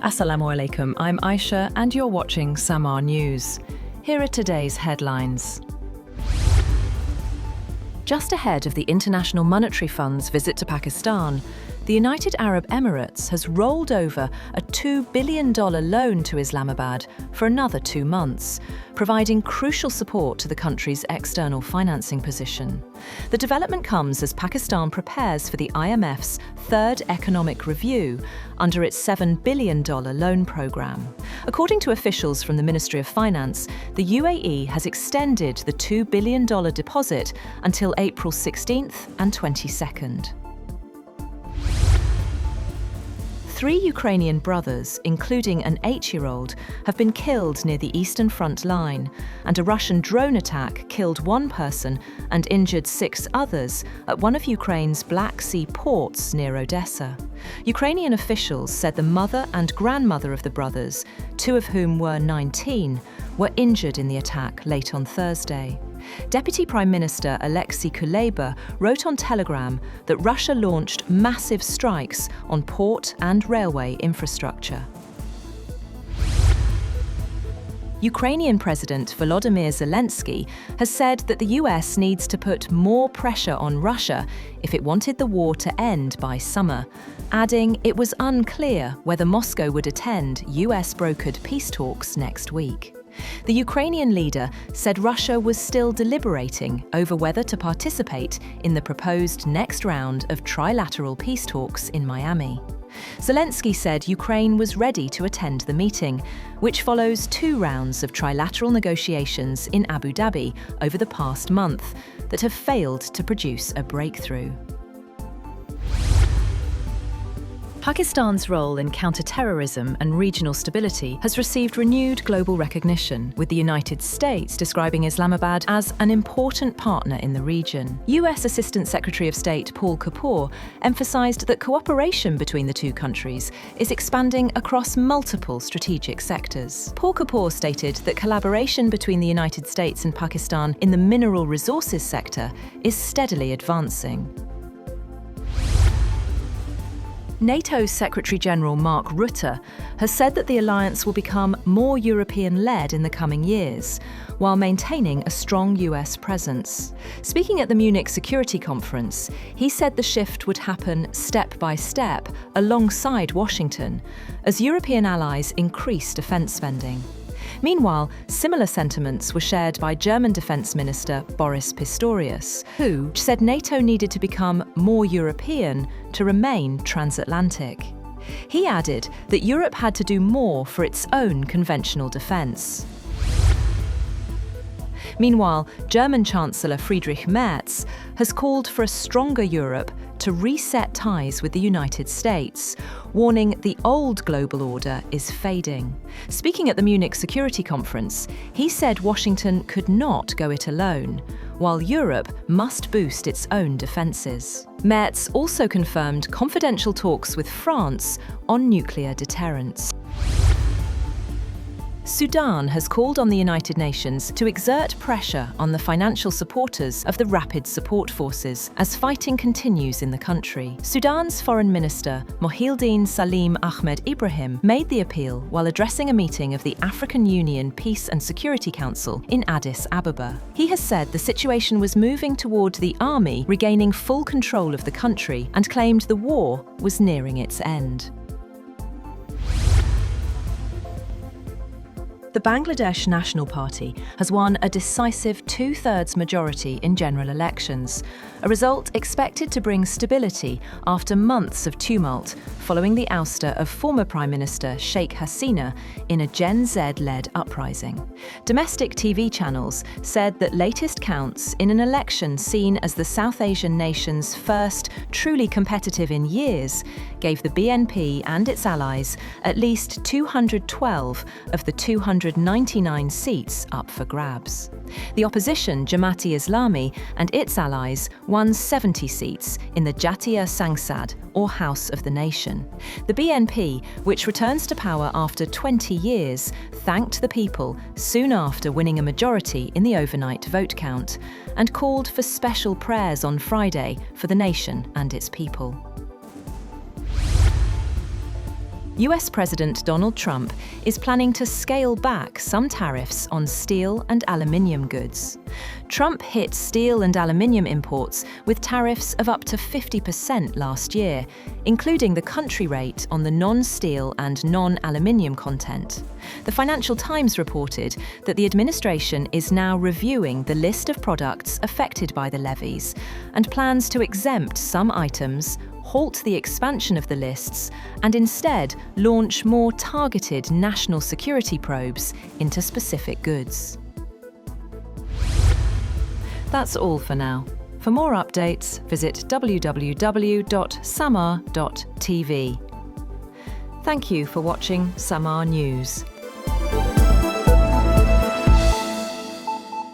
Assalamu alaikum, I'm Aisha and you're watching Samaa News. Here are today's headlines. Just ahead of the International Monetary Fund's visit to Pakistan, the United Arab Emirates has rolled over a $2 billion loan to Islamabad for another 2 months, providing crucial support to the country's external financing position. The development comes as Pakistan prepares for the IMF's third economic review under its $7 billion loan programme. According to officials from the Ministry of Finance, the UAE has extended the $2 billion deposit until April 16th and 22nd. 3 Ukrainian brothers, including an 8-year-old, have been killed near the Eastern Front line, and a Russian drone attack killed 1 person and injured 6 others at one of Ukraine's Black Sea ports near Odessa. Ukrainian officials said the mother and grandmother of the brothers, 2 of whom were 19, were injured in the attack late on Thursday. Deputy Prime Minister Alexei Kuleba wrote on Telegram that Russia launched massive strikes on port and railway infrastructure. Ukrainian President Volodymyr Zelenskiy has said that the US needs to put more pressure on Russia if it wanted the war to end by summer, adding it was unclear whether Moscow would attend US-brokered peace talks next week. The Ukrainian leader said Russia was still deliberating over whether to participate in the proposed next round of trilateral peace talks in Miami. Zelensky said Ukraine was ready to attend the meeting, which follows 2 rounds of trilateral negotiations in Abu Dhabi over the past month that have failed to produce a breakthrough. Pakistan's role in counter-terrorism and regional stability has received renewed global recognition, with the United States describing Islamabad as an important partner in the region. US Assistant Secretary of State Paul Kapoor emphasized that cooperation between the 2 countries is expanding across multiple strategic sectors. Paul Kapoor stated that collaboration between the United States and Pakistan in the mineral resources sector is steadily advancing. NATO's Secretary-General Mark Rutte has said that the alliance will become more European-led in the coming years, while maintaining a strong US presence. Speaking at the Munich Security Conference, he said the shift would happen step by step alongside Washington, as European allies increase defence spending. Meanwhile, similar sentiments were shared by German Defence Minister Boris Pistorius, who said NATO needed to become more European to remain transatlantic. He added that Europe had to do more for its own conventional defence. Meanwhile, German Chancellor Friedrich Merz has called for a stronger Europe to reset ties with the United States, warning the old global order is fading. Speaking at the Munich Security Conference, he said Washington could not go it alone, while Europe must boost its own defences. Merz also confirmed confidential talks with France on nuclear deterrence. Sudan has called on the United Nations to exert pressure on the financial supporters of the Rapid Support Forces as fighting continues in the country. Sudan's Foreign Minister Mohildeen Salim Ahmed Ibrahim made the appeal while addressing a meeting of the African Union Peace and Security Council in Addis Ababa. He has said the situation was moving toward the army regaining full control of the country and claimed the war was nearing its end. The Bangladesh National Party has won a decisive 2/3 majority in general elections, a result expected to bring stability after months of tumult following the ouster of former Prime Minister Sheikh Hasina in a Gen Z-led uprising. Domestic TV channels said that latest counts in an election seen as the South Asian nation's first truly competitive in years gave the BNP and its allies at least 212 of the 299 seats up for grabs. The opposition, Jamaat-e-Islami, and its allies won 70 seats in the Jatiya Sangsad, or House of the Nation. The BNP, which returns to power after 20 years, thanked the people soon after winning a majority in the overnight vote count, and called for special prayers on Friday for the nation and its people. US President Donald Trump is planning to scale back some tariffs on steel and aluminium goods. Trump hit steel and aluminium imports with tariffs of up to 50% last year, including the country rate on the non-steel and non-aluminium content. The Financial Times reported that the administration is now reviewing the list of products affected by the levies and plans to exempt some items, halt the expansion of the lists, and instead launch more targeted national security probes into specific goods. That's all for now. For more updates, visit www.samaa.tv. Thank you for watching Samaa News.